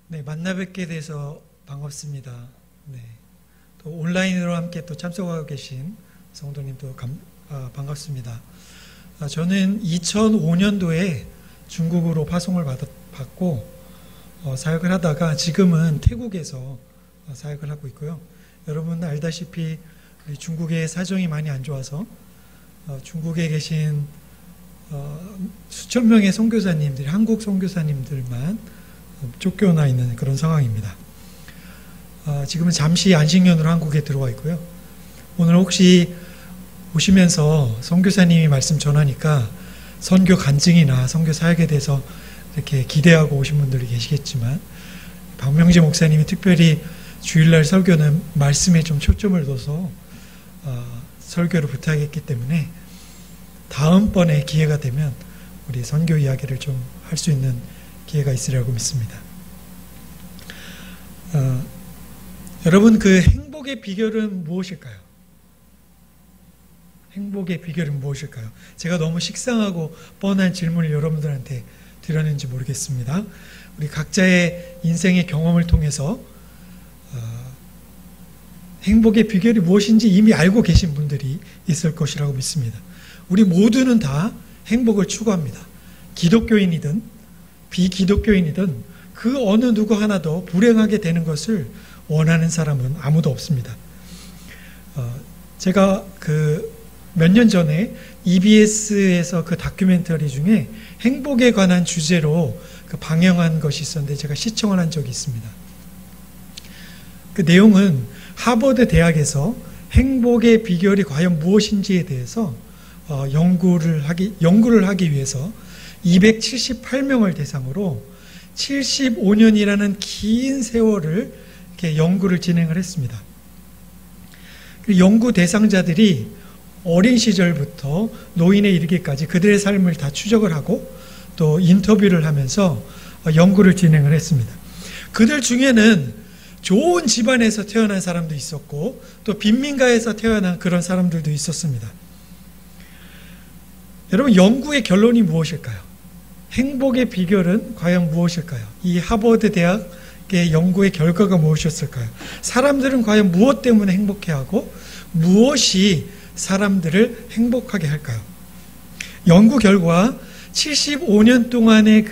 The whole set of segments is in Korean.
네, 만나 뵙게 돼서 반갑습니다. 네, 또 온라인으로 함께 또 참석하고 계신 성도님도 반갑습니다. 저는 2005년도에 중국으로 파송을 받고 사역을 하다가 지금은 태국에서 사역을 하고 있고요. 여러분 알다시피 우리 중국의 사정이 많이 안 좋아서 중국에 계신 수천 명의 선교사님들이 한국 선교사님들만 쫓겨나 있는 그런 상황입니다. 지금은 잠시 안식년으로 한국에 들어와 있고요. 오늘 혹시 오시면서 선교사님이 말씀 전하니까 선교 간증이나 선교 사역에 대해서 이렇게 기대하고 오신 분들이 계시겠지만 박명재 목사님이 특별히 주일날 설교는 말씀에 좀 초점을 둬서 설교를 부탁했기 때문에 다음번에 기회가 되면 우리 선교 이야기를 좀 할 수 있는 기회가 있으리라고 믿습니다. 여러분, 그 행복의 비결은 무엇일까요? 행복의 비결은 무엇일까요? 제가 너무 식상하고 뻔한 질문을 여러분들한테 드렸는지 모르겠습니다. 우리 각자의 인생의 경험을 통해서 행복의 비결이 무엇인지 이미 알고 계신 분들이 있을 것이라고 믿습니다. 우리 모두는 다 행복을 추구합니다. 기독교인이든 비기독교인이든 그 어느 누구 하나도 불행하게 되는 것을 원하는 사람은 아무도 없습니다. 제가 몇 년 전에 EBS에서 그 다큐멘터리 중에 행복에 관한 주제로 방영한 것이 있었는데 제가 시청을 한 적이 있습니다. 그 내용은 하버드 대학에서 행복의 비결이 과연 무엇인지에 대해서 연구를 하기 위해서 278명을 대상으로 75년이라는 긴 세월을 이렇게 연구를 진행을 했습니다. 연구 대상자들이 어린 시절부터 노인에 이르기까지 그들의 삶을 다 추적을 하고 또 인터뷰를 하면서 연구를 진행을 했습니다. 그들 중에는 좋은 집안에서 태어난 사람도 있었고 또 빈민가에서 태어난 그런 사람들도 있었습니다. 여러분, 연구의 결론이 무엇일까요? 행복의 비결은 과연 무엇일까요? 이 하버드 대학의 연구의 결과가 무엇이었을까요? 사람들은 과연 무엇 때문에 행복해하고 무엇이 사람들을 행복하게 할까요? 연구 결과 75년 동안의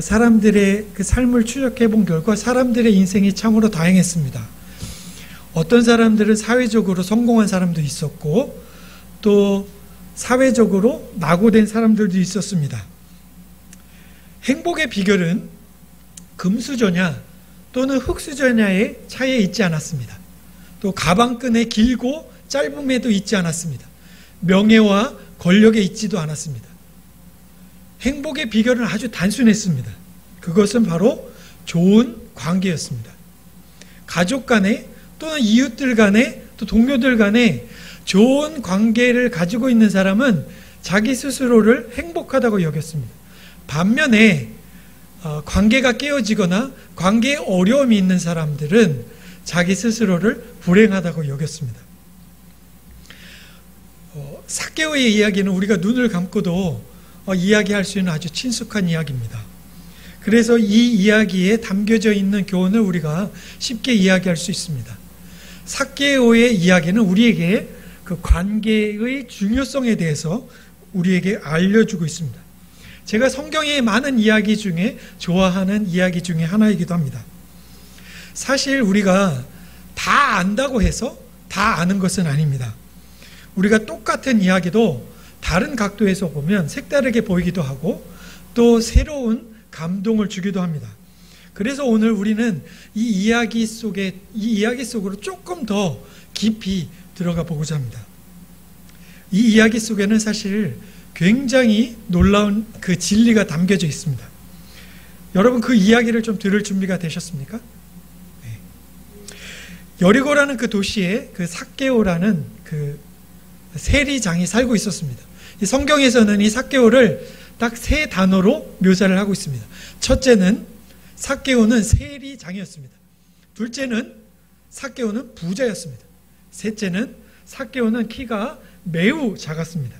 사람들의 그 삶을 추적해 본 결과 사람들의 인생이 참으로 다양했습니다. 어떤 사람들은 사회적으로 성공한 사람도 있었고 또 사회적으로 낙오된 사람들도 있었습니다. 행복의 비결은 금수저냐 또는 흙수저냐의 차이에 있지 않았습니다. 또 가방끈의 길고 짧음에도 있지 않았습니다. 명예와 권력에 있지도 않았습니다. 행복의 비결은 아주 단순했습니다. 그것은 바로 좋은 관계였습니다. 가족 간에 또는 이웃들 간에 또 동료들 간에 좋은 관계를 가지고 있는 사람은 자기 스스로를 행복하다고 여겼습니다. 반면에 관계가 깨어지거나 관계에 어려움이 있는 사람들은 자기 스스로를 불행하다고 여겼습니다. 삭개오의 이야기는 우리가 눈을 감고도 이야기할 수 있는 아주 친숙한 이야기입니다. 그래서 이 이야기에 담겨져 있는 교훈을 우리가 쉽게 이야기할 수 있습니다. 삭개오의 이야기는 우리에게 그 관계의 중요성에 대해서 우리에게 알려주고 있습니다. 제가 성경의 많은 이야기 중에 좋아하는 이야기 중에 하나이기도 합니다. 사실 우리가 다 안다고 해서 다 아는 것은 아닙니다. 우리가 똑같은 이야기도 다른 각도에서 보면 색다르게 보이기도 하고 또 새로운 감동을 주기도 합니다. 그래서 오늘 우리는 이 이야기 속으로 조금 더 깊이 들어가 보고자 합니다. 이 이야기 속에는 사실 굉장히 놀라운 그 진리가 담겨져 있습니다. 여러분, 그 이야기를 좀 들을 준비가 되셨습니까? 네. 여리고라는 그 도시에 그 삭개오라는 그 세리장이 살고 있었습니다. 이 성경에서는 이 삭개오를 딱 세 단어로 묘사를 하고 있습니다. 첫째는 삭개오는 세리장이었습니다. 둘째는 삭개오는 부자였습니다. 셋째는 삭개오는 키가 매우 작았습니다.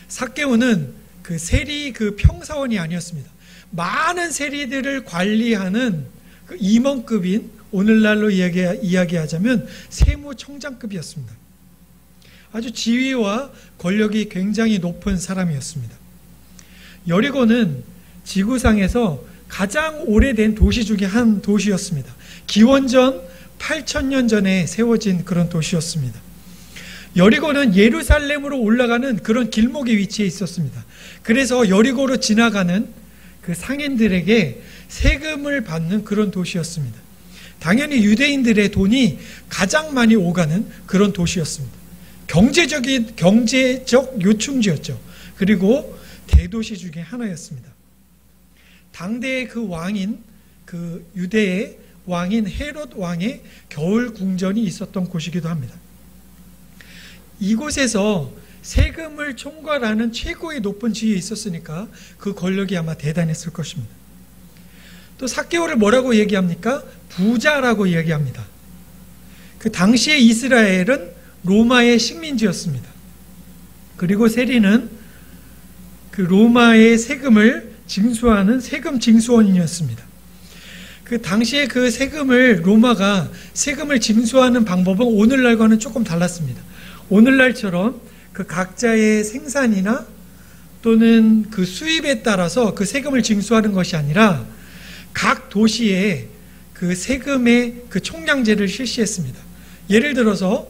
삭개오는 그 세리 그 평사원이 아니었습니다. 많은 세리들을 관리하는 그 임원급인, 오늘날로 이야기하자면 세무청장급이었습니다. 아주 지위와 권력이 굉장히 높은 사람이었습니다. 여리고는 지구상에서 가장 오래된 도시 중에 한 도시였습니다. 기원전 8,000년 전에 세워진 그런 도시였습니다. 여리고는 예루살렘으로 올라가는 그런 길목에 위치해 있었습니다. 그래서 여리고로 지나가는 그 상인들에게 세금을 받는 그런 도시였습니다. 당연히 유대인들의 돈이 가장 많이 오가는 그런 도시였습니다. 경제적 요충지였죠. 그리고 대도시 중에 하나였습니다. 당대의 그 왕인, 그 유대의 왕인 헤롯 왕의 겨울 궁전이 있었던 곳이기도 합니다. 이곳에서 세금을 총괄하는 최고의 높은 지위에 있었으니까 그 권력이 아마 대단했을 것입니다. 또 삭개오를 뭐라고 얘기합니까? 부자라고 이야기합니다. 그 당시의 이스라엘은 로마의 식민지였습니다. 그리고 세리는 그 로마의 세금을 징수하는 세금 징수원이었습니다. 그 당시에 그 로마가 세금을 징수하는 방법은 오늘날과는 조금 달랐습니다. 오늘날처럼 그 각자의 생산이나 또는 그 수입에 따라서 그 세금을 징수하는 것이 아니라 각 도시에 그 세금의 그 총량제를 실시했습니다. 예를 들어서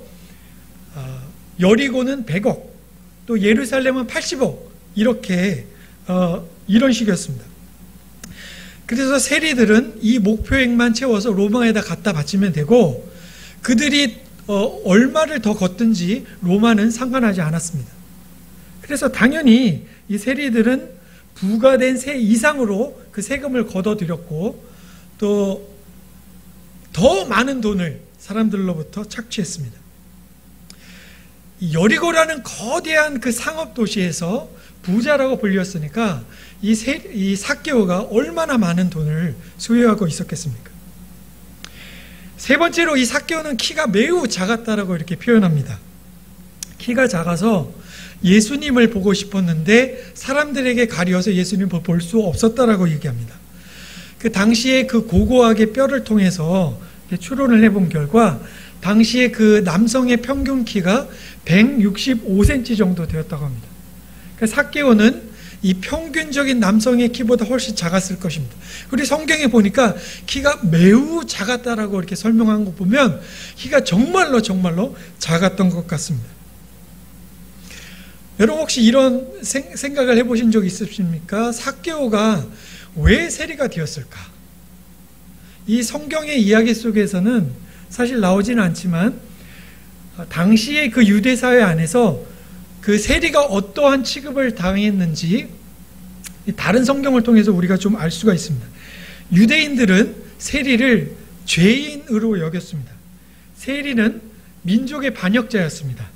여리고는 100억, 또 예루살렘은 80억 이렇게 이런 식이었습니다. 그래서 세리들은 이 목표액만 채워서 로마에다 갖다 바치면 되고 그들이 얼마를 더 걷든지 로마는 상관하지 않았습니다. 그래서 당연히 이 세리들은 부과된 세 이상으로 그 세금을 걷어들였고 또 더 많은 돈을 사람들로부터 착취했습니다. 여리고라는 거대한 그 상업 도시에서 부자라고 불렸으니까 이 삭개오가 얼마나 많은 돈을 소유하고 있었겠습니까? 세 번째로 이 삭개오는 키가 매우 작았다라고 이렇게 표현합니다. 키가 작아서 예수님을 보고 싶었는데 사람들에게 가려서 예수님을 볼 수 없었다라고 얘기합니다. 그 당시에 그 고고학의 뼈를 통해서 추론을 해본 결과 당시에 그 남성의 평균 키가 165cm 정도 되었다고 합니다. 그러니까 삭개오는 이 평균적인 남성의 키보다 훨씬 작았을 것입니다. 그리고 성경에 보니까 키가 매우 작았다라고 이렇게 설명한 거 보면 키가 정말로 작았던 것 같습니다. 여러분 혹시 이런 생각을 해보신 적 있으십니까? 삭개오가 왜 세리가 되었을까? 이 성경의 이야기 속에서는 사실 나오지는 않지만 당시의 그 유대 사회 안에서 그 세리가 어떠한 취급을 당했는지 다른 성경을 통해서 우리가 좀 알 수가 있습니다. 유대인들은 세리를 죄인으로 여겼습니다. 세리는 민족의 반역자였습니다.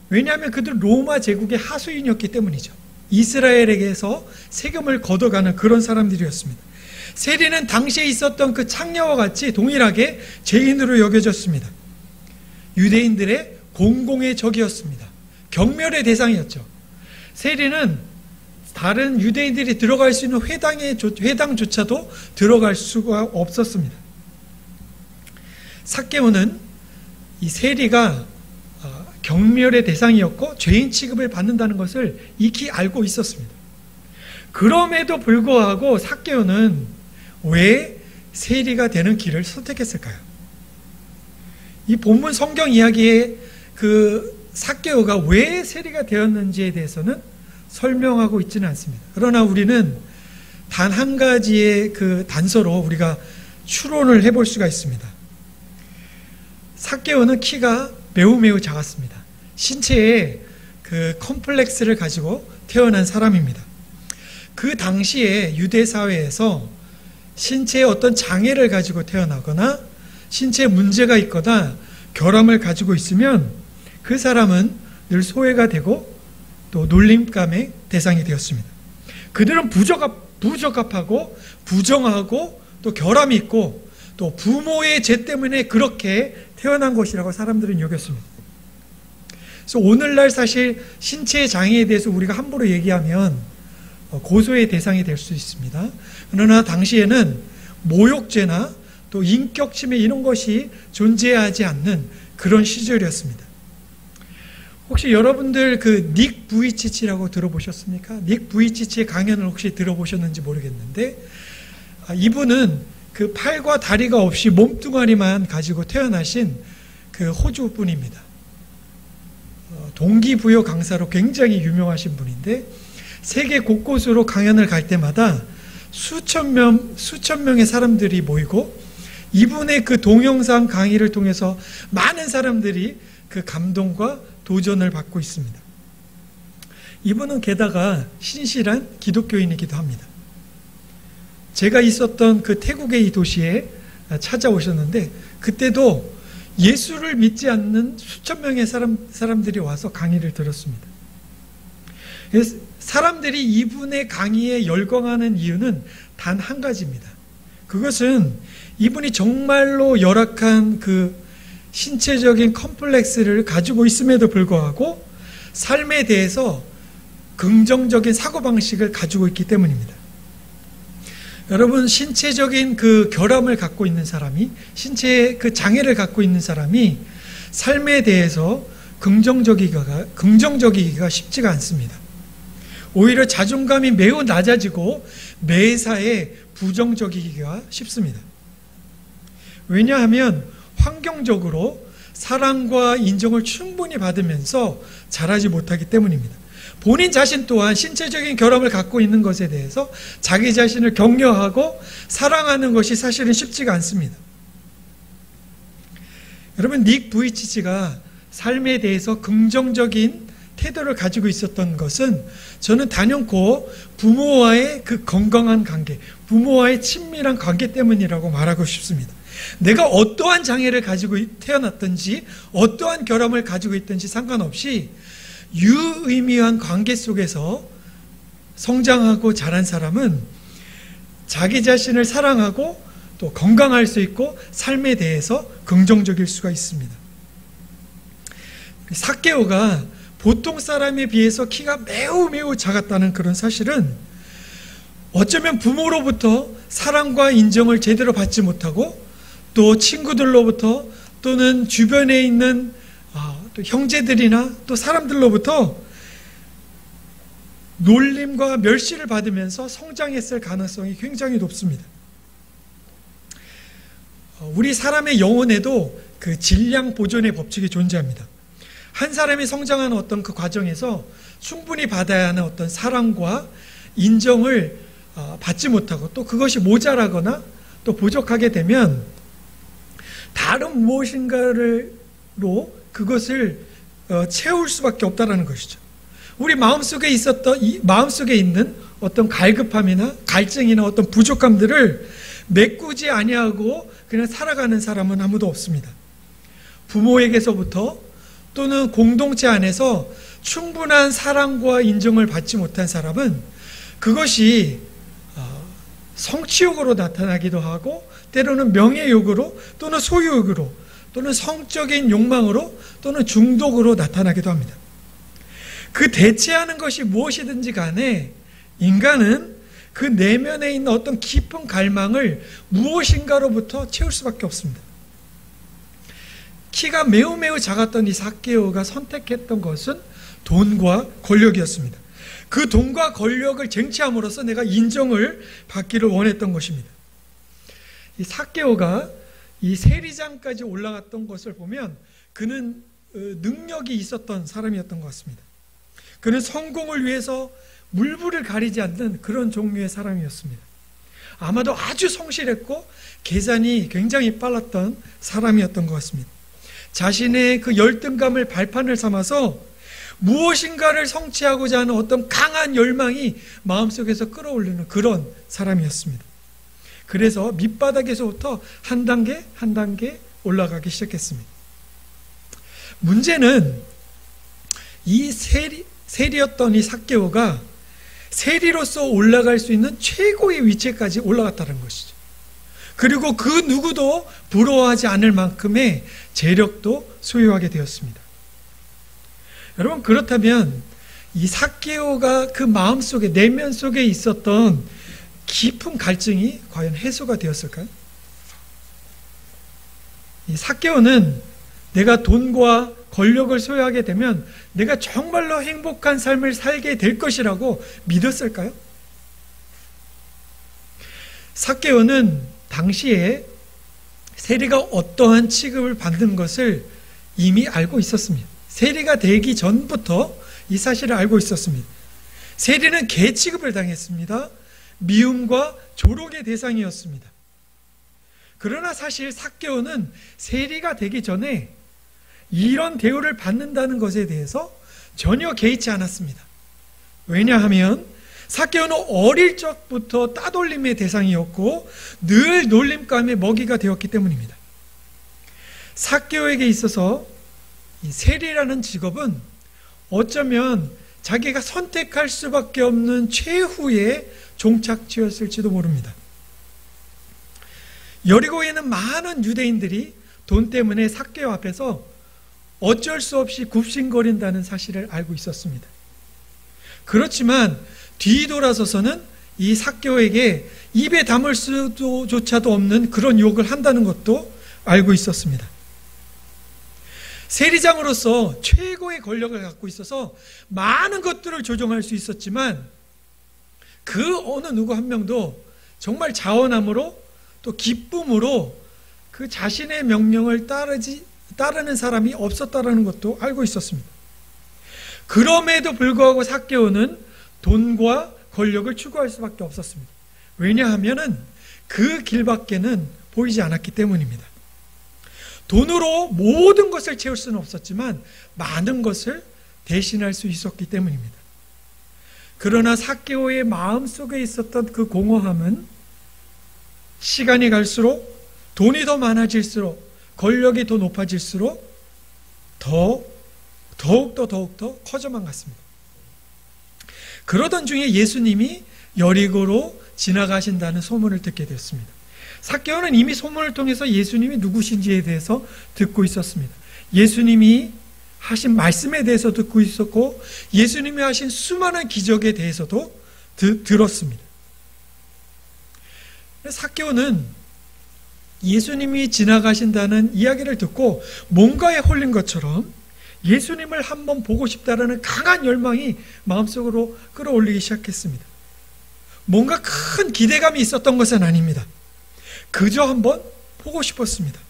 왜냐하면 그들은 로마 제국의 하수인이었기 때문이죠. 이스라엘에게서 세금을 걷어가는 그런 사람들이었습니다. 세리는 당시에 있었던 그 창녀와 같이 동일하게 죄인으로 여겨졌습니다. 유대인들의 공공의 적이었습니다. 경멸의 대상이었죠. 세리는 다른 유대인들이 들어갈 수 있는 회당조차도 들어갈 수가 없었습니다. 삭개오는 이 세리가 경멸의 대상이었고 죄인 취급을 받는다는 것을 익히 알고 있었습니다. 그럼에도 불구하고 삭개오는 왜 세리가 되는 길을 선택했을까요? 이 본문 성경 이야기에 그 삭개오가 왜 세리가 되었는지에 대해서는 설명하고 있지는 않습니다. 그러나 우리는 단 한 가지의 그 단서로 우리가 추론을 해볼 수가 있습니다. 삭개오는 키가 매우 작았습니다. 신체에 그 컴플렉스를 가지고 태어난 사람입니다. 그 당시에 유대 사회에서 신체에 어떤 장애를 가지고 태어나거나 신체에 문제가 있거나 결함을 가지고 있으면 그 사람은 늘 소외가 되고 또 놀림감의 대상이 되었습니다. 그들은 부적합하고 부정하고 또 결함이 있고 또 부모의 죄 때문에 그렇게 태어난 것이라고 사람들은 여겼습니다. 그래서 오늘날 사실 신체의 장애에 대해서 우리가 함부로 얘기하면 고소의 대상이 될 수 있습니다. 그러나 당시에는 모욕죄나 또 인격침해 이런 것이 존재하지 않는 그런 시절이었습니다. 혹시 여러분들 그 닉 부이치치라고 들어보셨습니까? 닉 부이치치의 강연을 혹시 들어보셨는지 모르겠는데, 이분은 그 팔과 다리가 없이 몸뚱아리만 가지고 태어나신 그 호주 분입니다. 동기부여 강사로 굉장히 유명하신 분인데, 세계 곳곳으로 강연을 갈 때마다 수천 명의 사람들이 모이고, 이분의 그 동영상 강의를 통해서 많은 사람들이 그 감동과 도전을 받고 있습니다. 이분은 게다가 신실한 기독교인이기도 합니다. 제가 있었던 그 태국의 이 도시에 찾아오셨는데, 그때도 예수를 믿지 않는 수천 명의 사람들이 와서 강의를 들었습니다. 사람들이 이분의 강의에 열광하는 이유는 단 한 가지입니다. 그것은 이분이 정말로 열악한 그 신체적인 컴플렉스를 가지고 있음에도 불구하고 삶에 대해서 긍정적인 사고방식을 가지고 있기 때문입니다. 여러분, 신체적인 그 결함을 갖고 있는 사람이, 신체의 그 장애를 갖고 있는 사람이 삶에 대해서 긍정적이기가 쉽지가 않습니다. 오히려 자존감이 매우 낮아지고 매사에 부정적이기가 쉽습니다. 왜냐하면 환경적으로 사랑과 인정을 충분히 받으면서 자라지 못하기 때문입니다. 본인 자신 또한 신체적인 결함을 갖고 있는 것에 대해서 자기 자신을 격려하고 사랑하는 것이 사실은 쉽지가 않습니다. 여러분, 닉 부이치치가 삶에 대해서 긍정적인 태도를 가지고 있었던 것은 저는 단연코 부모와의 그 건강한 관계, 부모와의 친밀한 관계 때문이라고 말하고 싶습니다. 내가 어떠한 장애를 가지고 태어났든지 어떠한 결함을 가지고 있든지 상관없이 유의미한 관계 속에서 성장하고 자란 사람은 자기 자신을 사랑하고 또 건강할 수 있고 삶에 대해서 긍정적일 수가 있습니다. 삭개오가 보통 사람에 비해서 키가 매우 작았다는 그런 사실은 어쩌면 부모로부터 사랑과 인정을 제대로 받지 못하고 또 친구들로부터 또는 주변에 있는 또 형제들이나 또 사람들로부터 놀림과 멸시를 받으면서 성장했을 가능성이 굉장히 높습니다. 우리 사람의 영혼에도 그 질량 보존의 법칙이 존재합니다. 한 사람이 성장하는 어떤 그 과정에서 충분히 받아야 하는 어떤 사랑과 인정을 받지 못하고 또 그것이 모자라거나 또 부족하게 되면 다른 무엇인가로 그것을 채울 수밖에 없다는 것이죠. 우리 마음속에 있는 어떤 갈급함이나 갈증이나 어떤 부족함들을 메꾸지 아니하고 그냥 살아가는 사람은 아무도 없습니다. 부모에게서부터 또는 공동체 안에서 충분한 사랑과 인정을 받지 못한 사람은 그것이 성취욕으로 나타나기도 하고 때로는 명예욕으로 또는 소유욕으로 또는 성적인 욕망으로 또는 중독으로 나타나기도 합니다. 그 대체하는 것이 무엇이든지 간에 인간은 그 내면에 있는 어떤 깊은 갈망을 무엇인가로부터 채울 수밖에 없습니다. 키가 매우 작았던 이 삭개오가 선택했던 것은 돈과 권력이었습니다. 그 돈과 권력을 쟁취함으로써 내가 인정을 받기를 원했던 것입니다. 이 삭개오가 이 세리장까지 올라갔던 것을 보면 그는 능력이 있었던 사람이었던 것 같습니다. 그는 성공을 위해서 물불을 가리지 않는 그런 종류의 사람이었습니다. 아마도 아주 성실했고 계산이 굉장히 빨랐던 사람이었던 것 같습니다. 자신의 그 열등감을 발판을 삼아서 무엇인가를 성취하고자 하는 어떤 강한 열망이 마음속에서 끌어올리는 그런 사람이었습니다. 그래서 밑바닥에서부터 한 단계 한 단계 올라가기 시작했습니다. 문제는 이 세리였던 이 삭개오가 세리로서 올라갈 수 있는 최고의 위치까지 올라갔다는 것이죠. 그리고 그 누구도 부러워하지 않을 만큼의 재력도 소유하게 되었습니다. 여러분, 그렇다면 이 삭개오가 그 마음속에, 내면 속에 있었던 깊은 갈증이 과연 해소가 되었을까요? 이 삭개오는 내가 돈과 권력을 소유하게 되면 내가 정말로 행복한 삶을 살게 될 것이라고 믿었을까요? 삭개오는 당시에 세리가 어떠한 취급을 받는 것을 이미 알고 있었습니다. 세리가 되기 전부터 이 사실을 알고 있었습니다. 세리는 개 취급을 당했습니다. 미움과 조롱의 대상이었습니다. 그러나 사실 삭개오는 세리가 되기 전에 이런 대우를 받는다는 것에 대해서 전혀 개의치 않았습니다. 왜냐하면 삭개오는 어릴 적부터 따돌림의 대상이었고 늘 놀림감의 먹이가 되었기 때문입니다. 삭개오에게 있어서 이 세리라는 직업은 어쩌면 자기가 선택할 수밖에 없는 최후의 종착지였을지도 모릅니다. 여리고에는 많은 유대인들이 돈 때문에 삭개오 앞에서 어쩔 수 없이 굽신거린다는 사실을 알고 있었습니다. 그렇지만 뒤돌아서서는 이 삭개오에게 입에 담을 수조차도 없는 그런 욕을 한다는 것도 알고 있었습니다. 세리장으로서 최고의 권력을 갖고 있어서 많은 것들을 조정할 수 있었지만 그 어느 누구 한 명도 정말 자원함으로 또 기쁨으로 그 자신의 명령을 따르는 사람이 없었다는 것도 알고 있었습니다. 그럼에도 불구하고 삭개오는 돈과 권력을 추구할 수밖에 없었습니다. 왜냐하면 그 길밖에는 보이지 않았기 때문입니다. 돈으로 모든 것을 채울 수는 없었지만 많은 것을 대신할 수 있었기 때문입니다. 그러나 삭개오의 마음속에 있었던 그 공허함은 시간이 갈수록 돈이 더 많아질수록 권력이 더 높아질수록 더욱더 커져만 갔습니다. 그러던 중에 예수님이 여리고로 지나가신다는 소문을 듣게 되었습니다. 삭개오는 이미 소문을 통해서 예수님이 누구신지에 대해서 듣고 있었습니다. 예수님이 하신 말씀에 대해서 듣고 있었고 예수님이 하신 수많은 기적에 대해서도 들었습니다. 삭개오는 예수님이 지나가신다는 이야기를 듣고 뭔가에 홀린 것처럼 예수님을 한번 보고 싶다라는 강한 열망이 마음속으로 끌어올리기 시작했습니다. 뭔가 큰 기대감이 있었던 것은 아닙니다. 그저 한번 보고 싶었습니다.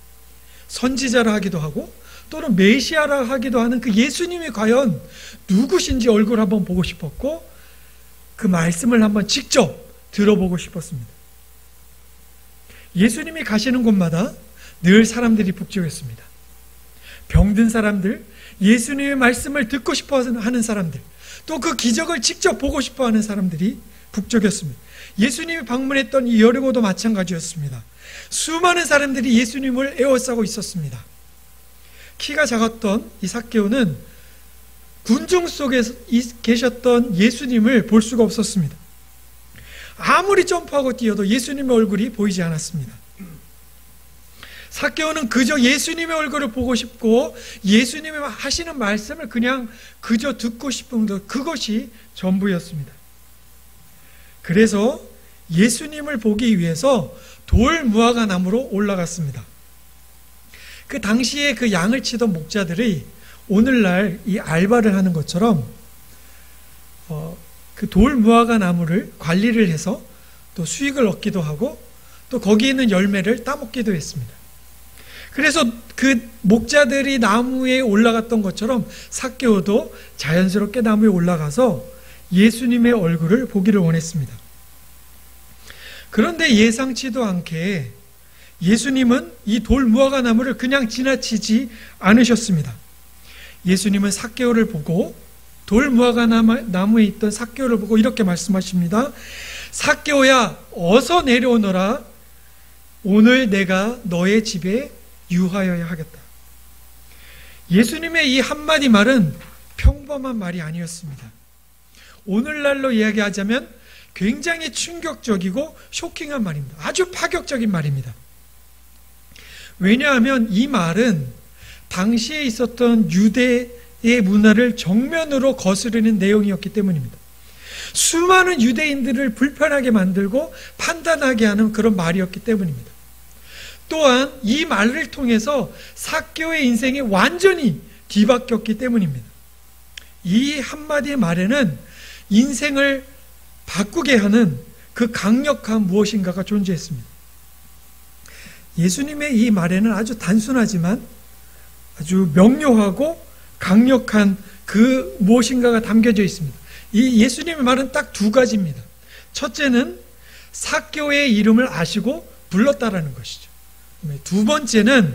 선지자라 하기도 하고 또는 메시아라 하기도 하는 그 예수님이 과연 누구신지 얼굴 한번 보고 싶었고 그 말씀을 한번 직접 들어보고 싶었습니다. 예수님이 가시는 곳마다 늘 사람들이 북적였습니다. 병든 사람들, 예수님의 말씀을 듣고 싶어 하는 사람들, 또 그 기적을 직접 보고 싶어 하는 사람들이 북적였습니다. 예수님이 방문했던 이 여리고도 마찬가지였습니다. 수많은 사람들이 예수님을 에워싸고 있었습니다. 키가 작았던 이 삭개오는 군중 속에 계셨던 예수님을 볼 수가 없었습니다. 아무리 점프하고 뛰어도 예수님의 얼굴이 보이지 않았습니다. 삭개오는 그저 예수님의 얼굴을 보고 싶고 예수님이 하시는 말씀을 그저 듣고 싶은 것, 그것이 전부였습니다. 그래서 예수님을 보기 위해서 돌 무화과 나무로 올라갔습니다. 그 당시에 그 양을 치던 목자들이 오늘날 이 알바를 하는 것처럼 그 돌 무화과 나무를 관리를 해서 또 수익을 얻기도 하고 또 거기에 있는 열매를 따먹기도 했습니다. 그래서 그 목자들이 나무에 올라갔던 것처럼 삭개오도 자연스럽게 나무에 올라가서 예수님의 얼굴을 보기를 원했습니다. 그런데 예상치도 않게 예수님은 이 돌 무화과 나무를 그냥 지나치지 않으셨습니다. 예수님은 삭개오를 보고 돌 무화과 나무에 있던 삭개오를 보고 이렇게 말씀하십니다. 삭개오야, 어서 내려오너라. 오늘 내가 너의 집에 유하여야 하겠다. 예수님의 이 한마디 말은 평범한 말이 아니었습니다. 오늘날로 이야기하자면 굉장히 충격적이고 쇼킹한 말입니다. 아주 파격적인 말입니다. 왜냐하면 이 말은 당시에 있었던 유대 문화를 정면으로 거스르는 내용이었기 때문입니다. 수많은 유대인들을 불편하게 만들고 판단하게 하는 그런 말이었기 때문입니다. 또한 이 말을 통해서 삭개오의 인생이 완전히 뒤바뀌었기 때문입니다. 이 한마디의 말에는 인생을 바꾸게 하는 그 강력한 무엇인가가 존재했습니다. 예수님의 이 말에는 아주 단순하지만 아주 명료하고 강력한 그 무엇인가가 담겨져 있습니다. 이 예수님의 말은 딱 두 가지입니다. 첫째는 삭개오의 이름을 아시고 불렀다라는 것이죠. 두 번째는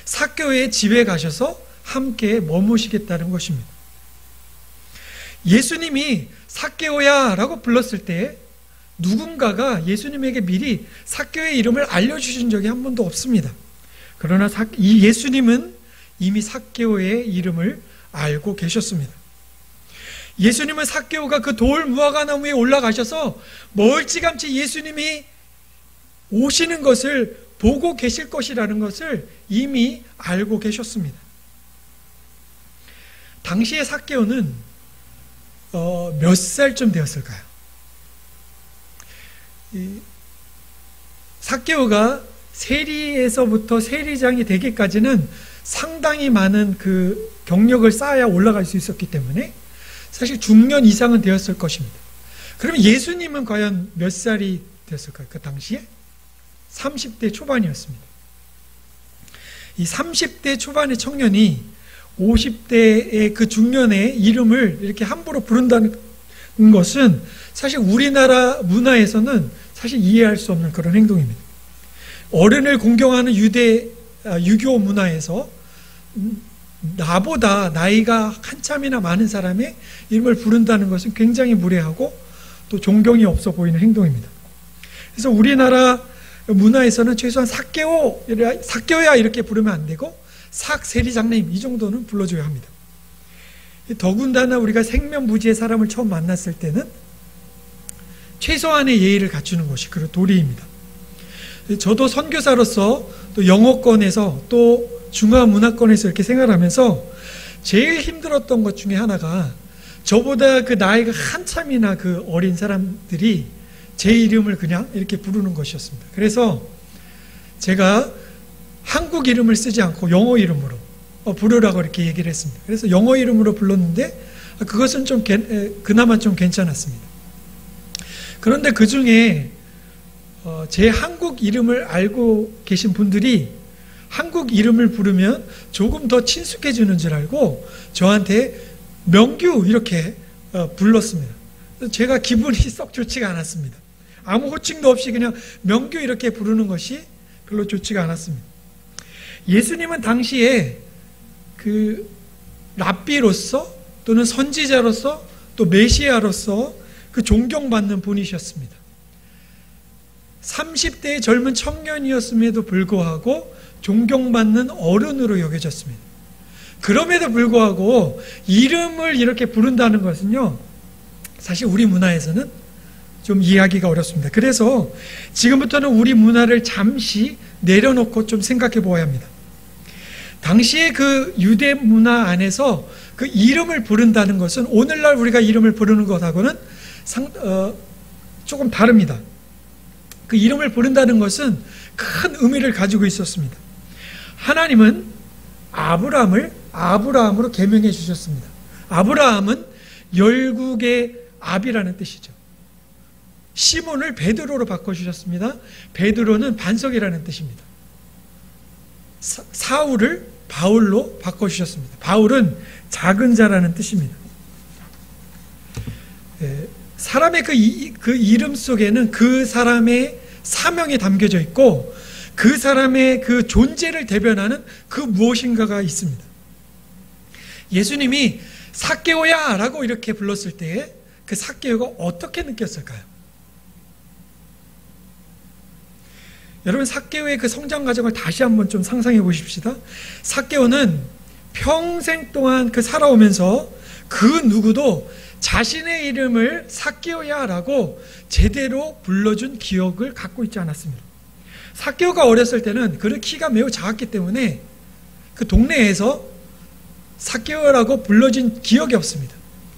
삭개오의 집에 가셔서 함께 머무시겠다는 것입니다. 예수님이 삭개오야 라고 불렀을 때 누군가가 예수님에게 미리 삭개오의 이름을 알려주신 적이 한 번도 없습니다. 그러나 이 예수님은 이미 삭개오의 이름을 알고 계셨습니다. 예수님은 삭개오가 그 돌 무화과나무에 올라가셔서 멀찌감치 예수님이 오시는 것을 보고 계실 것이라는 것을 이미 알고 계셨습니다. 당시의 삭개오는 몇 살쯤 되었을까요? 삭개오가 세리에서부터 세리장이 되기까지는 상당히 많은 그 경력을 쌓아야 올라갈 수 있었기 때문에 사실 중년 이상은 되었을 것입니다. 그러면 예수님은 과연 몇 살이 되었을까요? 그 당시에? 30대 초반이었습니다. 이 30대 초반의 청년이 50대의 그 중년의 이름을 이렇게 함부로 부른다는 것은 사실 우리나라 문화에서는 사실 이해할 수 없는 그런 행동입니다. 어른을 공경하는 유교 문화에서 나보다 나이가 한참이나 많은 사람의 이름을 부른다는 것은 굉장히 무례하고 또 존경이 없어 보이는 행동입니다. 그래서 우리나라 문화에서는 최소한 삭개오야 이렇게 부르면 안 되고 삭세리장님 이 정도는 불러줘야 합니다. 더군다나 우리가 생면부지의 사람을 처음 만났을 때는 최소한의 예의를 갖추는 것이 그 도리입니다. 저도 선교사로서 또 영어권에서 또 중화문화권에서 이렇게 생활하면서 제일 힘들었던 것 중에 하나가 저보다 그 나이가 한참이나 그 어린 사람들이 제 이름을 그냥 이렇게 부르는 것이었습니다. 그래서 제가 한국 이름을 쓰지 않고 영어 이름으로 부르라고 이렇게 얘기를 했습니다. 그래서 영어 이름으로 불렀는데 그것은 좀 그나마 좀 괜찮았습니다. 그런데 그 중에 제 한국 이름을 알고 계신 분들이 한국 이름을 부르면 조금 더 친숙해지는 줄 알고 저한테 명규 이렇게 불렀습니다. 제가 기분이 썩 좋지가 않았습니다. 아무 호칭도 없이 그냥 명규 이렇게 부르는 것이 별로 좋지가 않았습니다. 예수님은 당시에 그 랍비로서 또는 선지자로서 또 메시아로서 그 존경받는 분이셨습니다. 30대의 젊은 청년이었음에도 불구하고 존경받는 어른으로 여겨졌습니다. 그럼에도 불구하고 이름을 이렇게 부른다는 것은요, 사실 우리 문화에서는 좀 이해하기가 어렵습니다. 그래서 지금부터는 우리 문화를 잠시 내려놓고 좀 생각해 보아야 합니다. 당시의 그 유대 문화 안에서 그 이름을 부른다는 것은 오늘날 우리가 이름을 부르는 것하고는 조금 다릅니다. 그 이름을 부른다는 것은 큰 의미를 가지고 있었습니다. 하나님은 아브라함을 아브라함으로 계명해 주셨습니다. 아브라함은 열국의 압이라는 뜻이죠. 시몬을 베드로로 바꿔주셨습니다. 베드로는 반석이라는 뜻입니다. 사울을 바울로 바꿔주셨습니다. 바울은 작은 자라는 뜻입니다. 사람의 그 이름 속에는 그 사람의 사명이 담겨져 있고 그 사람의 그 존재를 대변하는 그 무엇인가가 있습니다. 예수님이 삭개오야 라고 이렇게 불렀을 때 그 삭개오가 어떻게 느꼈을까요? 여러분, 삭개오의 그 성장 과정을 다시 한번 좀 상상해 보십시다. 삭개오는 평생 동안 그 살아오면서 그 누구도 자신의 이름을 삭개오야 라고 제대로 불러준 기억을 갖고 있지 않았습니다. 삭개오가 어렸을 때는 그는 키가 매우 작았기 때문에 그 동네에서 삭개오라고 불러진 기억이 없습니다.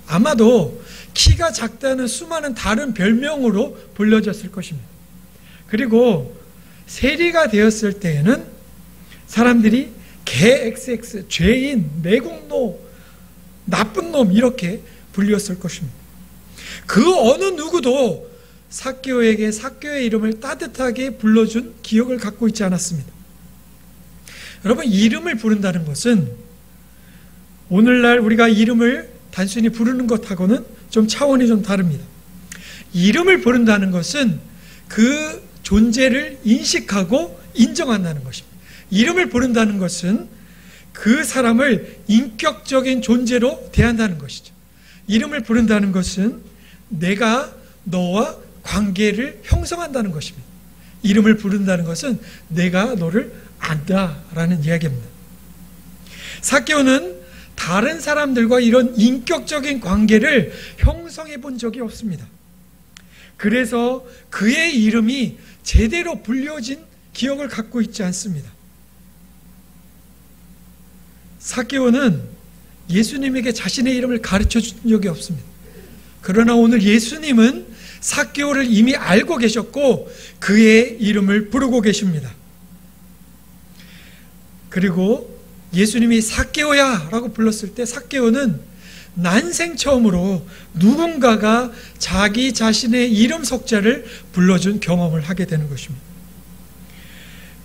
아마도 키가 작다는 수많은 다른 별명으로 불려졌을 것입니다. 그리고 세리가 되었을 때에는 사람들이 개 XX, 죄인, 매국노, 나쁜 놈 이렇게 불렸을 것입니다. 그 어느 누구도 삭개오에게 삭개오의 이름을 따뜻하게 불러준 기억을 갖고 있지 않았습니다. 여러분, 이름을 부른다는 것은 오늘날 우리가 이름을 단순히 부르는 것하고는 좀 차원이 좀 다릅니다. 이름을 부른다는 것은 그 존재를 인식하고 인정한다는 것입니다. 이름을 부른다는 것은 그 사람을 인격적인 존재로 대한다는 것이죠. 이름을 부른다는 것은 내가 너와 관계를 형성한다는 것입니다. 이름을 부른다는 것은 내가 너를 안다라는 이야기입니다. 삭개오는 다른 사람들과 이런 인격적인 관계를 형성해 본 적이 없습니다. 그래서 그의 이름이 제대로 불려진 기억을 갖고 있지 않습니다. 삭개오는 예수님에게 자신의 이름을 가르쳐 준 적이 없습니다. 그러나 오늘 예수님은 삭개오를 이미 알고 계셨고 그의 이름을 부르고 계십니다. 그리고 예수님이 삭개오야 라고 불렀을 때 삭개오는 난생 처음으로 누군가가 자기 자신의 이름 석자를 불러준 경험을 하게 되는 것입니다.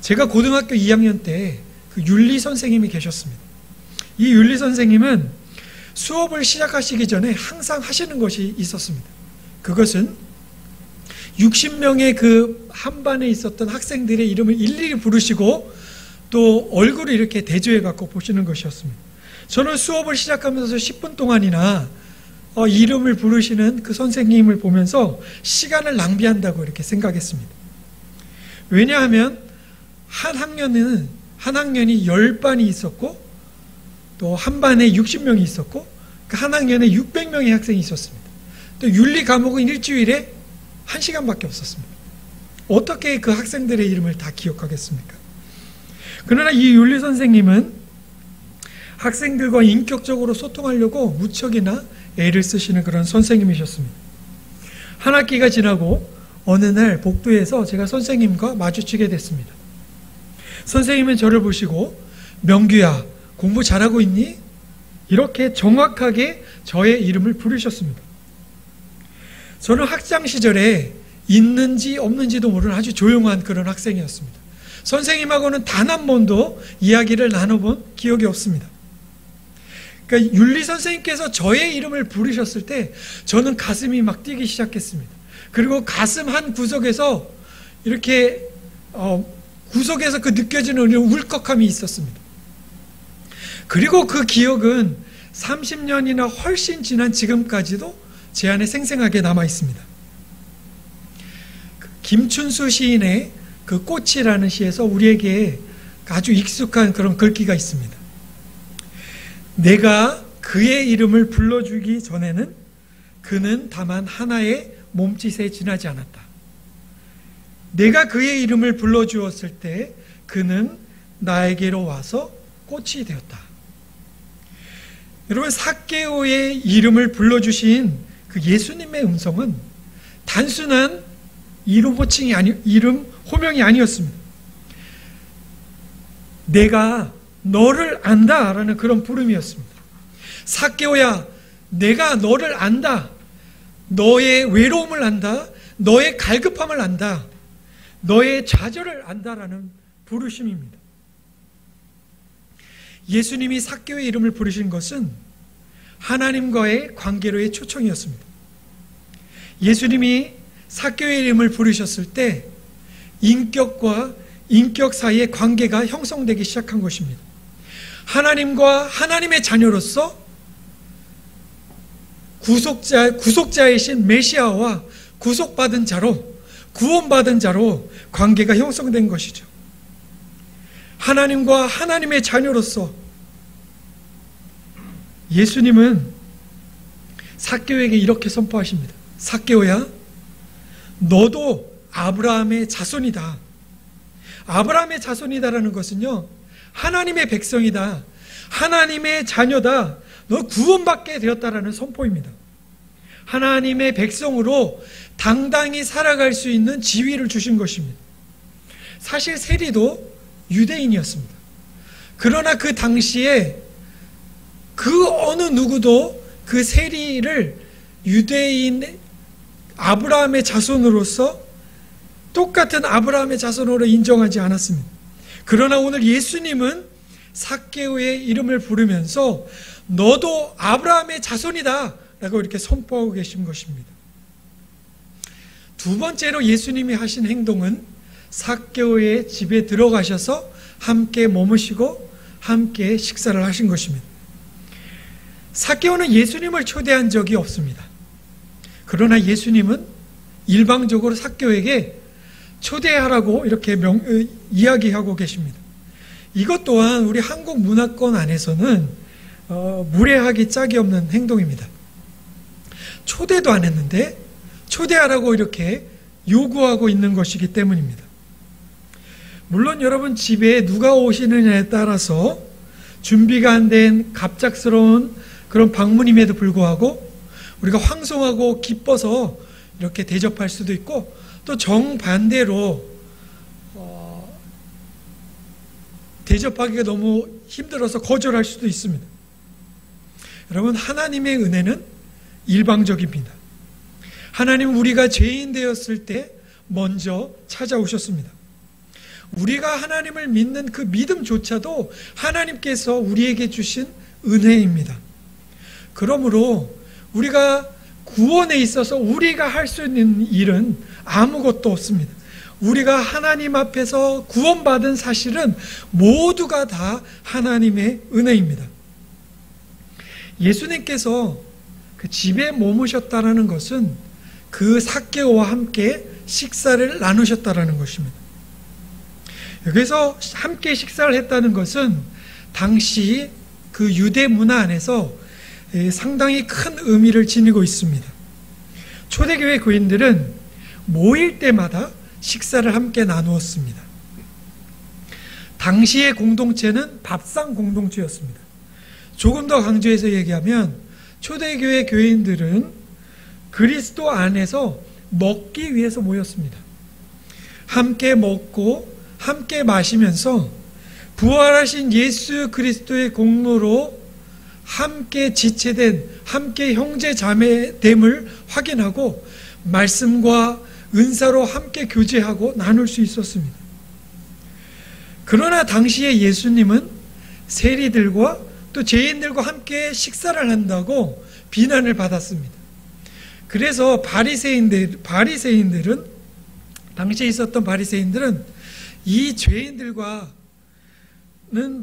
제가 고등학교 2학년 때 그 윤리 선생님이 계셨습니다. 이 윤리 선생님은 수업을 시작하시기 전에 항상 하시는 것이 있었습니다. 그것은 60명의 그 한 반에 있었던 학생들의 이름을 일일이 부르시고 또 얼굴을 이렇게 대조해 갖고 보시는 것이었습니다. 저는 수업을 시작하면서 10분 동안이나 이름을 부르시는 그 선생님을 보면서 시간을 낭비한다고 이렇게 생각했습니다. 왜냐하면 한 학년이 10반이 있었고 또 한 반에 60명이 있었고 그 한 학년에 600명의 학생이 있었습니다. 또 윤리 과목은 일주일에 1시간밖에 없었습니다. 어떻게 그 학생들의 이름을 다 기억하겠습니까? 그러나 이 윤리 선생님은 학생들과 인격적으로 소통하려고 무척이나 애를 쓰시는 그런 선생님이셨습니다. 한 학기가 지나고 어느 날 복도에서 제가 선생님과 마주치게 됐습니다. 선생님은 저를 보시고 명규야, 공부 잘하고 있니? 이렇게 정확하게 저의 이름을 부르셨습니다. 저는 학창 시절에 있는지 없는지도 모르는 아주 조용한 그런 학생이었습니다. 선생님하고는 단 한 번도 이야기를 나눠본 기억이 없습니다. 그러니까 윤리 선생님께서 저의 이름을 부르셨을 때 저는 가슴이 막 뛰기 시작했습니다. 그리고 가슴 한 구석에서 이렇게 구석에서 그 느껴지는 울컥함이 있었습니다. 그리고 그 기억은 30년이나 훨씬 지난 지금까지도 제 안에 생생하게 남아 있습니다. 김춘수 시인의 그 꽃이라는 시에서 우리에게 아주 익숙한 그런 글귀가 있습니다. 내가 그의 이름을 불러주기 전에는 그는 다만 하나의 몸짓에 지나지 않았다. 내가 그의 이름을 불러주었을 때 그는 나에게로 와서 꽃이 되었다. 여러분, 삭개오의 이름을 불러주신 그 예수님의 음성은 단순한 이름 호명이 아니었습니다. 내가 너를 안다라는 그런 부름이었습니다. 삭개오야, 내가 너를 안다. 너의 외로움을 안다. 너의 갈급함을 안다. 너의 좌절을 안다라는 부르심입니다. 예수님이 삭개오의 이름을 부르신 것은 하나님과의 관계로의 초청이었습니다. 예수님이 삭개오의 이름을 부르셨을 때 인격과 인격 사이의 관계가 형성되기 시작한 것입니다. 하나님과 하나님의 자녀로서 구속자이신 메시아와 구속받은 자로, 구원받은 자로 관계가 형성된 것이죠. 하나님과 하나님의 자녀로서 예수님은 삭개오에게 이렇게 선포하십니다. 삭개오야, 너도 아브라함의 자손이다. 아브라함의 자손이다라는 것은요, 하나님의 백성이다. 하나님의 자녀다. 너 구원받게 되었다라는 선포입니다. 하나님의 백성으로 당당히 살아갈 수 있는 지위를 주신 것입니다. 사실 세리도 유대인이었습니다. 그러나 그 당시에 그 어느 누구도 그 세리를 유대인 아브라함의 자손으로서 똑같은 아브라함의 자손으로 인정하지 않았습니다. 그러나 오늘 예수님은 삭개오의 이름을 부르면서 너도 아브라함의 자손이다 라고 이렇게 선포하고 계신 것입니다. 두 번째로 예수님이 하신 행동은 삭개오의 집에 들어가셔서 함께 머무시고 함께 식사를 하신 것입니다. 삭개오는 예수님을 초대한 적이 없습니다. 그러나 예수님은 일방적으로 삭개오에게 초대하라고 이렇게 이야기하고 계십니다. 이것 또한 우리 한국 문화권 안에서는 무례하기 짝이 없는 행동입니다. 초대도 안 했는데 초대하라고 이렇게 요구하고 있는 것이기 때문입니다. 물론 여러분 집에 누가 오시느냐에 따라서 준비가 안 된 갑작스러운 그런 방문임에도 불구하고 우리가 황송하고 기뻐서 이렇게 대접할 수도 있고 또 정반대로 대접하기가 너무 힘들어서 거절할 수도 있습니다. 여러분 하나님의 은혜는 일방적입니다. 하나님은 우리가 죄인 되었을 때 먼저 찾아오셨습니다. 우리가 하나님을 믿는 그 믿음조차도 하나님께서 우리에게 주신 은혜입니다. 그러므로 우리가 구원에 있어서 우리가 할 수 있는 일은 아무것도 없습니다. 우리가 하나님 앞에서 구원받은 사실은 모두가 다 하나님의 은혜입니다. 예수님께서 그 집에 머무셨다는 것은 그 삭개오와 함께 식사를 나누셨다는 것입니다. 여기서 함께 식사를 했다는 것은 당시 그 유대 문화 안에서 상당히 큰 의미를 지니고 있습니다. 초대교회 교인들은 모일 때마다 식사를 함께 나누었습니다. 당시의 공동체는 밥상 공동체였습니다. 조금 더 강조해서 얘기하면 초대교회 교인들은 그리스도 안에서 먹기 위해서 모였습니다. 함께 먹고 함께 마시면서 부활하신 예수 그리스도의 공로로 함께 지체된 함께 형제 자매됨을 확인하고 말씀과 은사로 함께 교제하고 나눌 수 있었습니다. 그러나 당시에 예수님은 세리들과 또 죄인들과 함께 식사를 한다고 비난을 받았습니다. 그래서 바리새인들은 당시에 있었던 바리새인들은 이 죄인들과는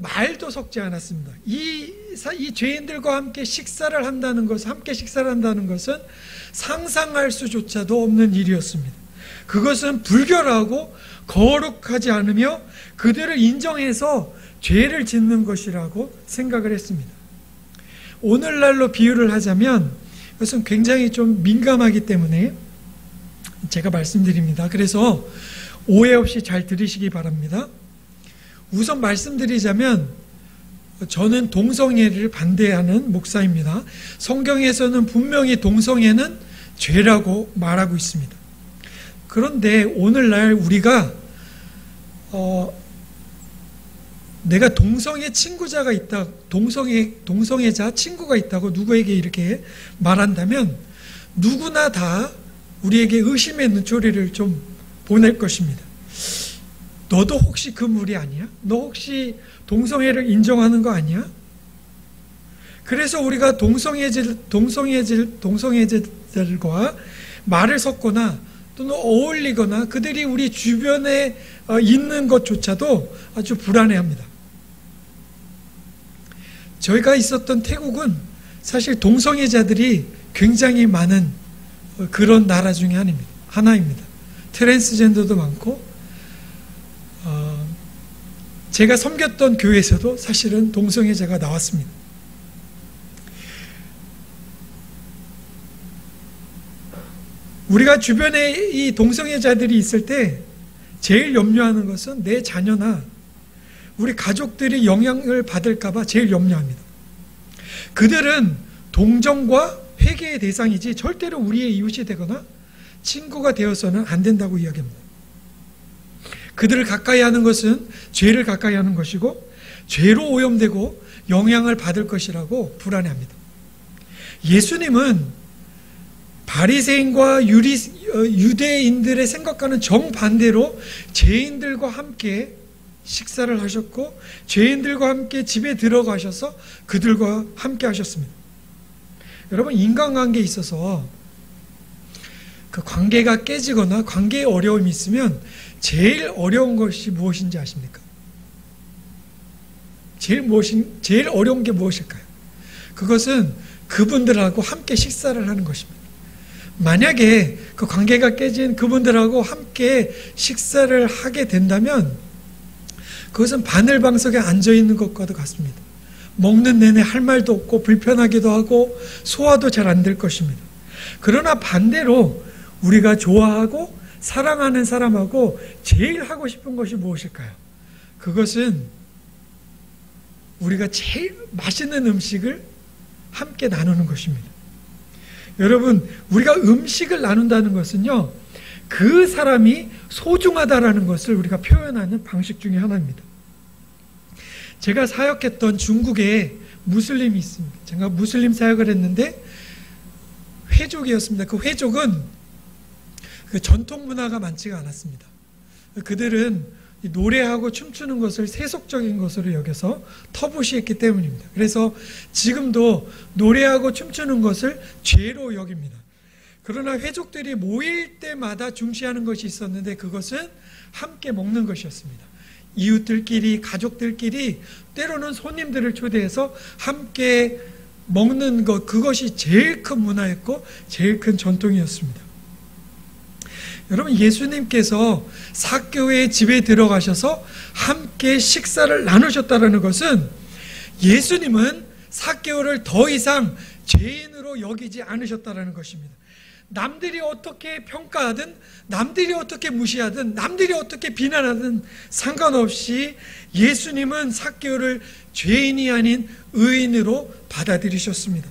말도 섞지 않았습니다. 이 죄인들과 함께 식사를 한다는 것은 상상할 수조차도 없는 일이었습니다. 그것은 불결하고 거룩하지 않으며 그들을 인정해서 죄를 짓는 것이라고 생각을 했습니다. 오늘날로 비유를 하자면 이것은 굉장히 좀 민감하기 때문에 제가 말씀드립니다. 그래서 오해 없이 잘 들으시기 바랍니다. 우선 말씀드리자면 저는 동성애를 반대하는 목사입니다. 성경에서는 분명히 동성애는 죄라고 말하고 있습니다. 그런데 오늘날 우리가 내가 동성애 친구자가 있다, 동성애자 친구가 있다고 누구에게 이렇게 말한다면 누구나 다 우리에게 의심의 눈초리를 좀 보낼 것입니다. 너도 혹시 그 무리 아니야? 너 혹시 동성애를 인정하는 거 아니야? 그래서 우리가 동성애자들과 말을 섞거나 또는 어울리거나 그들이 우리 주변에 있는 것조차도 아주 불안해합니다. 저희가 있었던 태국은 사실 동성애자들이 굉장히 많은 그런 나라 중에 하나입니다. 트랜스젠더도 많고 제가 섬겼던 교회에서도 사실은 동성애자가 나왔습니다. 우리가 주변에 이 동성애자들이 있을 때 제일 염려하는 것은 내 자녀나 우리 가족들이 영향을 받을까봐 제일 염려합니다. 그들은 동정과 회개의 대상이지 절대로 우리의 이웃이 되거나 친구가 되어서는 안 된다고 이야기합니다. 그들을 가까이 하는 것은 죄를 가까이 하는 것이고 죄로 오염되고 영향을 받을 것이라고 불안해합니다. 예수님은 바리새인과 유대인들의 생각과는 정반대로 죄인들과 함께 식사를 하셨고 죄인들과 함께 집에 들어가셔서 그들과 함께 하셨습니다. 여러분, 인간관계에 있어서 그 관계가 깨지거나 관계에 어려움이 있으면 제일 어려운 것이 무엇인지 아십니까? 제일 어려운 게 무엇일까요? 그것은 그분들하고 함께 식사를 하는 것입니다. 만약에 그 관계가 깨진 그분들하고 함께 식사를 하게 된다면 그것은 바늘방석에 앉아있는 것과도 같습니다. 먹는 내내 할 말도 없고 불편하기도 하고 소화도 잘 안 될 것입니다. 그러나 반대로 우리가 좋아하고 사랑하는 사람하고 제일 하고 싶은 것이 무엇일까요? 그것은 우리가 제일 맛있는 음식을 함께 나누는 것입니다. 여러분, 우리가 음식을 나눈다는 것은요, 그 사람이 소중하다라는 것을 우리가 표현하는 방식 중에 하나입니다. 제가 사역했던 중국에 무슬림이 있습니다. 제가 무슬림 사역을 했는데 회족이었습니다. 그 회족은 그 전통 문화가 많지가 않았습니다. 그들은 노래하고 춤추는 것을 세속적인 것으로 여겨서 터부시했기 때문입니다. 그래서 지금도 노래하고 춤추는 것을 죄로 여깁니다. 그러나 회족들이 모일 때마다 중시하는 것이 있었는데 그것은 함께 먹는 것이었습니다. 이웃들끼리, 가족들끼리, 때로는 손님들을 초대해서 함께 먹는 것, 그것이 제일 큰 문화였고 제일 큰 전통이었습니다. 여러분, 예수님께서 삭개오의 집에 들어가셔서 함께 식사를 나누셨다는 것은 예수님은 삭개오를 더 이상 죄인으로 여기지 않으셨다는 것입니다. 남들이 어떻게 평가하든, 남들이 어떻게 무시하든, 남들이 어떻게 비난하든 상관없이 예수님은 삭개오를 죄인이 아닌 의인으로 받아들이셨습니다.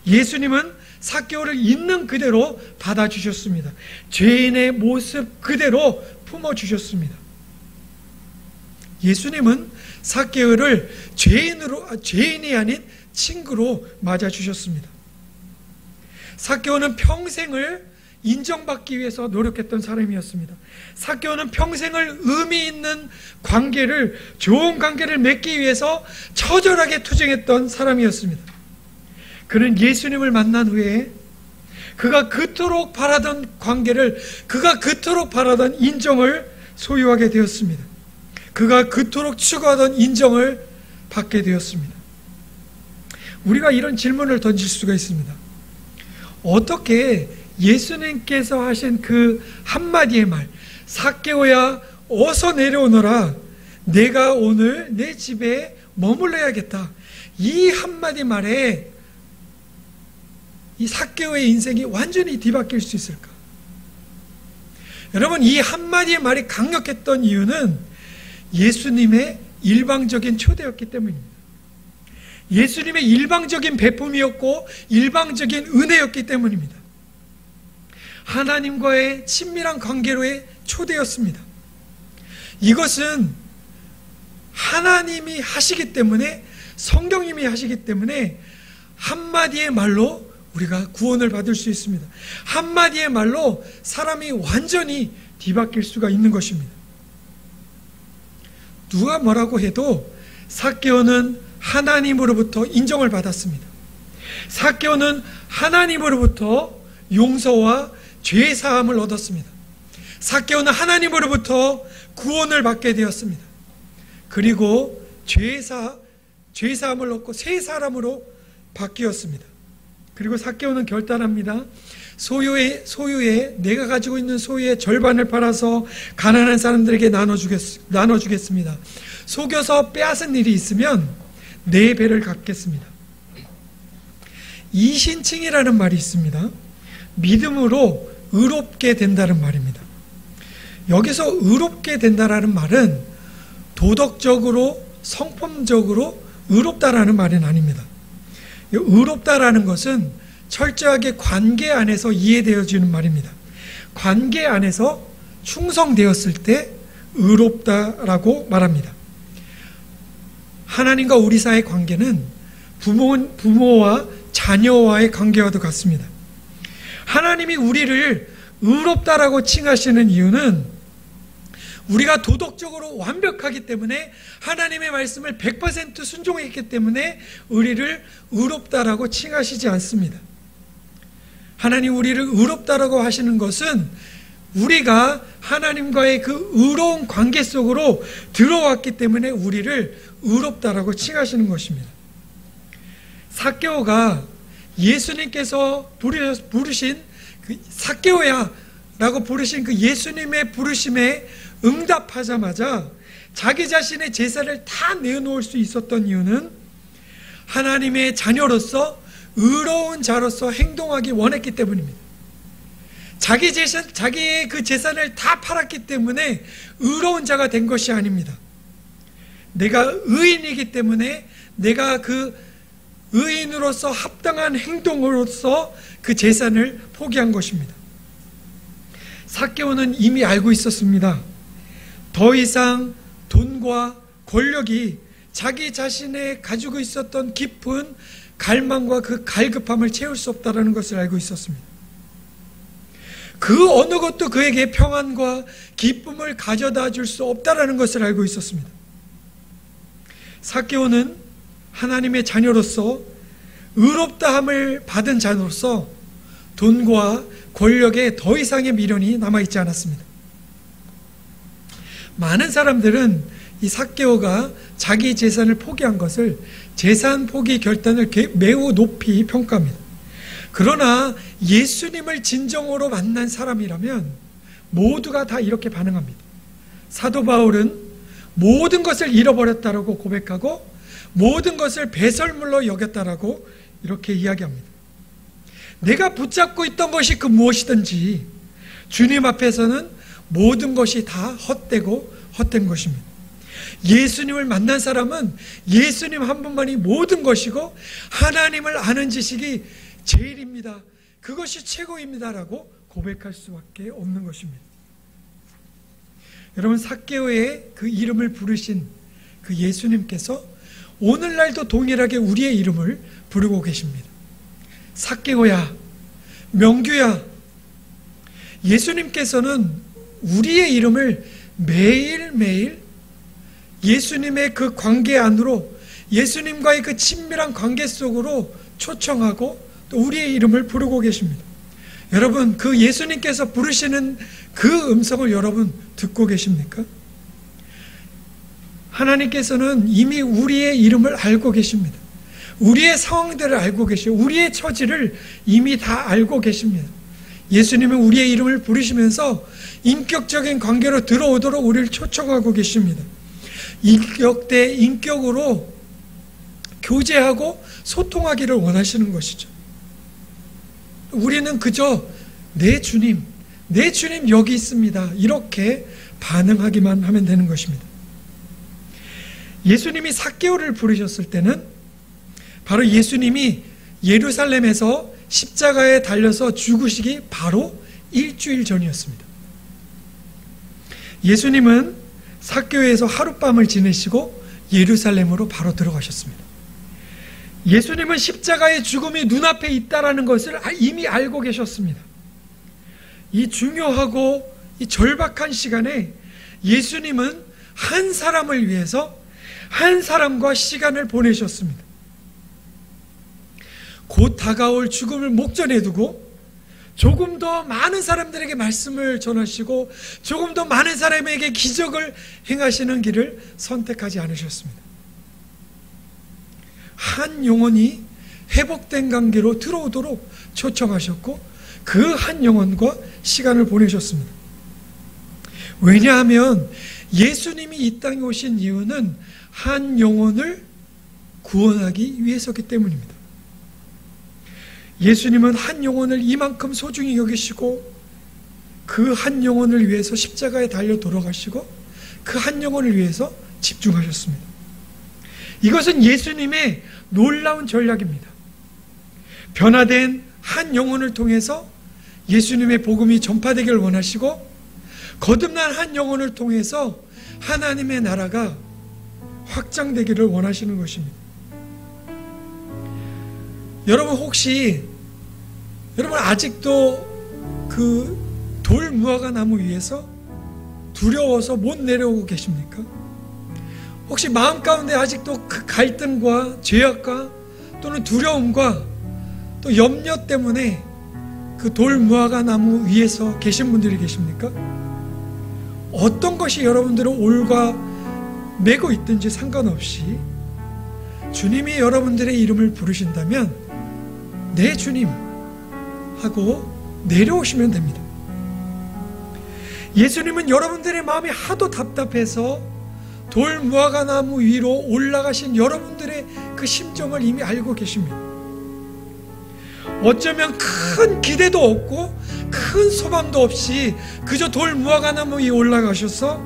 예수님은 삭개오를 있는 그대로 받아주셨습니다. 죄인의 모습 그대로 품어주셨습니다. 예수님은 삭개오를 죄인이 아닌 친구로 맞아주셨습니다. 삭개오는 평생을 인정받기 위해서 노력했던 사람이었습니다. 삭개오는 평생을 의미 있는 관계를, 좋은 관계를 맺기 위해서 처절하게 투쟁했던 사람이었습니다. 그는 예수님을 만난 후에 그가 그토록 바라던 관계를, 그가 그토록 바라던 인정을 소유하게 되었습니다. 그가 그토록 추구하던 인정을 받게 되었습니다. 우리가 이런 질문을 던질 수가 있습니다. 어떻게 예수님께서 하신 그 한마디의 말, 삭개오야 어서 내려오너라, 내가 오늘 내 집에 머물러야겠다, 이 한마디 말에 이 삭개오의 인생이 완전히 뒤바뀔 수 있을까? 여러분, 이 한마디의 말이 강력했던 이유는 예수님의 일방적인 초대였기 때문입니다. 예수님의 일방적인 베품이었고 일방적인 은혜였기 때문입니다. 하나님과의 친밀한 관계로의 초대였습니다. 이것은 하나님이 하시기 때문에, 성령님이 하시기 때문에 한마디의 말로 우리가 구원을 받을 수 있습니다. 한마디의 말로 사람이 완전히 뒤바뀔 수가 있는 것입니다. 누가 뭐라고 해도 삭개오는 하나님으로부터 인정을 받았습니다. 삭개오는 하나님으로부터 용서와 죄사함을 얻었습니다. 삭개오는 하나님으로부터 구원을 받게 되었습니다. 그리고 죄사함을 얻고 새 사람으로 바뀌었습니다. 그리고 삭개오는 결단합니다. 소유에 내가 가지고 있는 소유의 절반을 팔아서 가난한 사람들에게 나눠주겠습니다. 속여서 빼앗은 일이 있으면 내 배를 갚겠습니다. 이신칭이라는 말이 있습니다. 믿음으로 의롭게 된다는 말입니다. 여기서 의롭게 된다라는 말은 도덕적으로 성품적으로 의롭다라는 말은 아닙니다. 의롭다라는 것은 철저하게 관계 안에서 이해되어지는 말입니다. 관계 안에서 충성되었을 때 의롭다라고 말합니다. 하나님과 우리 사이의 관계는 부모와 자녀와의 관계와도 같습니다. 하나님이 우리를 의롭다라고 칭하시는 이유는 우리가 도덕적으로 완벽하기 때문에 하나님의 말씀을 100% 순종했기 때문에 우리를 의롭다라고 칭하시지 않습니다. 하나님 우리를 의롭다라고 하시는 것은 우리가 하나님과의 그 의로운 관계 속으로 들어왔기 때문에 우리를 의롭다라고 칭하시는 것입니다. 삭개오가 예수님께서 부르신 그 삭개오야 라고 부르신 그 예수님의 부르심에 응답하자마자 자기 자신의 제사를 다 내어놓을 수 있었던 이유는 하나님의 자녀로서 의로운 자로서 행동하기 원했기 때문입니다. 자기의 그 재산을 다 팔았기 때문에 의로운 자가 된 것이 아닙니다. 내가 의인이기 때문에 내가 그 의인으로서 합당한 행동으로서 그 재산을 포기한 것입니다. 삭개오는 이미 알고 있었습니다. 더 이상 돈과 권력이 자기 자신의 가지고 있었던 깊은 갈망과 그 갈급함을 채울 수 없다는 것을 알고 있었습니다. 그 어느 것도 그에게 평안과 기쁨을 가져다 줄 수 없다는 것을 알고 있었습니다. 삭개오는 하나님의 자녀로서 의롭다함을 받은 자로서 돈과 권력에 더 이상의 미련이 남아있지 않았습니다. 많은 사람들은 이 삭개오가 자기 재산을 포기한 것을 재산 포기 결단을 매우 높이 평가합니다. 그러나 예수님을 진정으로 만난 사람이라면 모두가 다 이렇게 반응합니다. 사도 바울은 모든 것을 잃어버렸다라고 고백하고 모든 것을 배설물로 여겼다라고 이렇게 이야기합니다. 내가 붙잡고 있던 것이 그 무엇이든지 주님 앞에서는 모든 것이 다 헛되고 헛된 것입니다. 예수님을 만난 사람은 예수님 한 분만이 모든 것이고 하나님을 아는 지식이 제일입니다. 그것이 최고입니다라고 고백할 수밖에 없는 것입니다. 여러분, 삭개오의 그 이름을 부르신 그 예수님께서 오늘날도 동일하게 우리의 이름을 부르고 계십니다. 삭개오야, 명규야. 예수님께서는 우리의 이름을 매일매일 예수님의 그 관계 안으로, 예수님과의 그 친밀한 관계 속으로 초청하고 또 우리의 이름을 부르고 계십니다. 여러분, 그 예수님께서 부르시는 그 음성을 여러분 듣고 계십니까? 하나님께서는 이미 우리의 이름을 알고 계십니다. 우리의 상황들을 알고 계시고 우리의 처지를 이미 다 알고 계십니다. 예수님은 우리의 이름을 부르시면서 인격적인 관계로 들어오도록 우리를 초청하고 계십니다. 인격 대 인격으로 교제하고 소통하기를 원하시는 것이죠. 우리는 그저 내 주님 여기 있습니다, 이렇게 반응하기만 하면 되는 것입니다. 예수님이 삭개오를 부르셨을 때는 바로 예수님이 예루살렘에서 십자가에 달려서 죽으시기 바로 일주일 전이었습니다. 예수님은 삭개오에서 하룻밤을 지내시고 예루살렘으로 바로 들어가셨습니다. 예수님은 십자가의 죽음이 눈앞에 있다는 것을 이미 알고 계셨습니다. 이 중요하고 이 절박한 시간에 예수님은 한 사람을 위해서 한 사람과 시간을 보내셨습니다. 곧 다가올 죽음을 목전에 두고 조금 더 많은 사람들에게 말씀을 전하시고 조금 더 많은 사람에게 기적을 행하시는 길을 선택하지 않으셨습니다. 한 영혼이 회복된 관계로 들어오도록 초청하셨고 그 한 영혼과 시간을 보내셨습니다. 왜냐하면 예수님이 이 땅에 오신 이유는 한 영혼을 구원하기 위해서이기 때문입니다. 예수님은 한 영혼을 이만큼 소중히 여기시고 그 한 영혼을 위해서 십자가에 달려 돌아가시고 그 한 영혼을 위해서 집중하셨습니다. 이것은 예수님의 놀라운 전략입니다. 변화된 한 영혼을 통해서 예수님의 복음이 전파되기를 원하시고, 거듭난 한 영혼을 통해서 하나님의 나라가 확장되기를 원하시는 것입니다. 여러분, 혹시 여러분 아직도 그 돌 무화과 나무 위에서 두려워서 못 내려오고 계십니까? 혹시 마음 가운데 아직도 그 갈등과 죄악과 또는 두려움과 또 염려 때문에 그 돌 무화과 나무 위에서 계신 분들이 계십니까? 어떤 것이 여러분들을 올가 매고 있든지 상관없이 주님이 여러분들의 이름을 부르신다면 네 주님 하고 내려오시면 됩니다. 예수님은 여러분들의 마음이 하도 답답해서 돌 무화과 나무 위로 올라가신 여러분들의 그 심정을 이미 알고 계십니다. 어쩌면 큰 기대도 없고 큰 소망도 없이 그저 돌 무화과 나무 위에 올라가셔서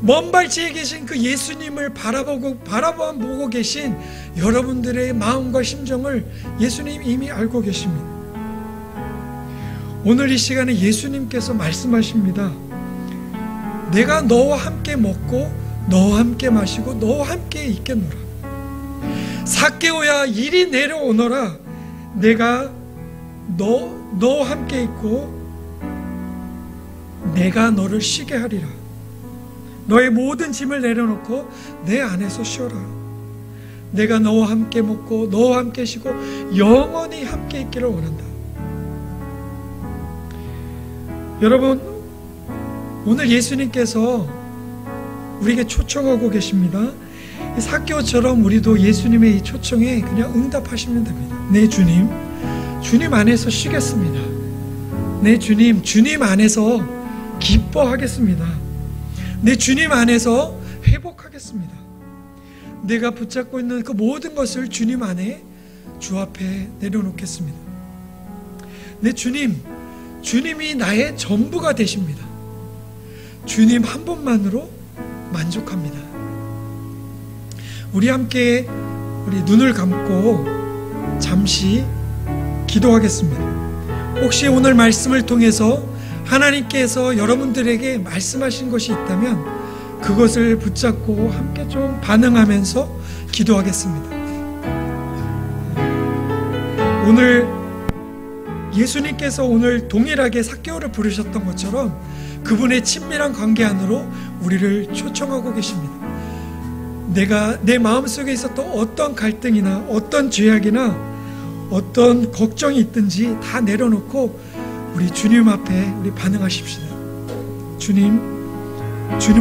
먼 발치에 계신 그 예수님을 바라보고 계신 여러분들의 마음과 심정을 예수님 이미 알고 계십니다. 오늘 이 시간에 예수님께서 말씀하십니다. 내가 너와 함께 먹고 너와 함께 마시고 너와 함께 있겠노라. 삭개오야 이리 내려오너라. 내가 너와 함께 있고 내가 너를 쉬게 하리라. 너의 모든 짐을 내려놓고 내 안에서 쉬어라. 내가 너와 함께 먹고 너와 함께 쉬고 영원히 함께 있기를 원한다. 여러분, 오늘 예수님께서 우리에게 초청하고 계십니다. 삭개오처럼 우리도 예수님의 이 초청에 그냥 응답하시면 됩니다. 네 주님, 주님 안에서 쉬겠습니다. 네 주님, 주님 안에서 기뻐하겠습니다. 네 주님 안에서 회복하겠습니다. 내가 붙잡고 있는 그 모든 것을 주님 안에 주 앞에 내려놓겠습니다. 네 주님, 주님이 나의 전부가 되십니다. 주님 한 분만으로 만족합니다. 우리 함께 우리 눈을 감고 잠시 기도하겠습니다. 혹시 오늘 말씀을 통해서 하나님께서 여러분들에게 말씀하신 것이 있다면 그것을 붙잡고 함께 좀 반응하면서 기도하겠습니다. 오늘 예수님께서 오늘 동일하게 삭개오를 부르셨던 것처럼 그분의 친밀한 관계 안으로 우리를 초청하고 계십니다. 내가 내 마음속에 있었던 어떤 갈등이나 어떤 죄악이나 어떤 걱정이 있든지 다 내려놓고 우리 주님 앞에 우리 반응하십시다. 주님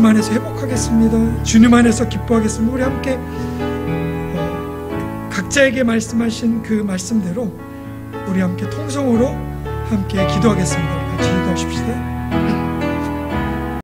안에서 회복하겠습니다. 주님 안에서 기뻐하겠습니다. 우리 함께 각자에게 말씀하신 그 말씀대로 우리 함께 통성으로 함께 기도하겠습니다. 같이 기도하십시다.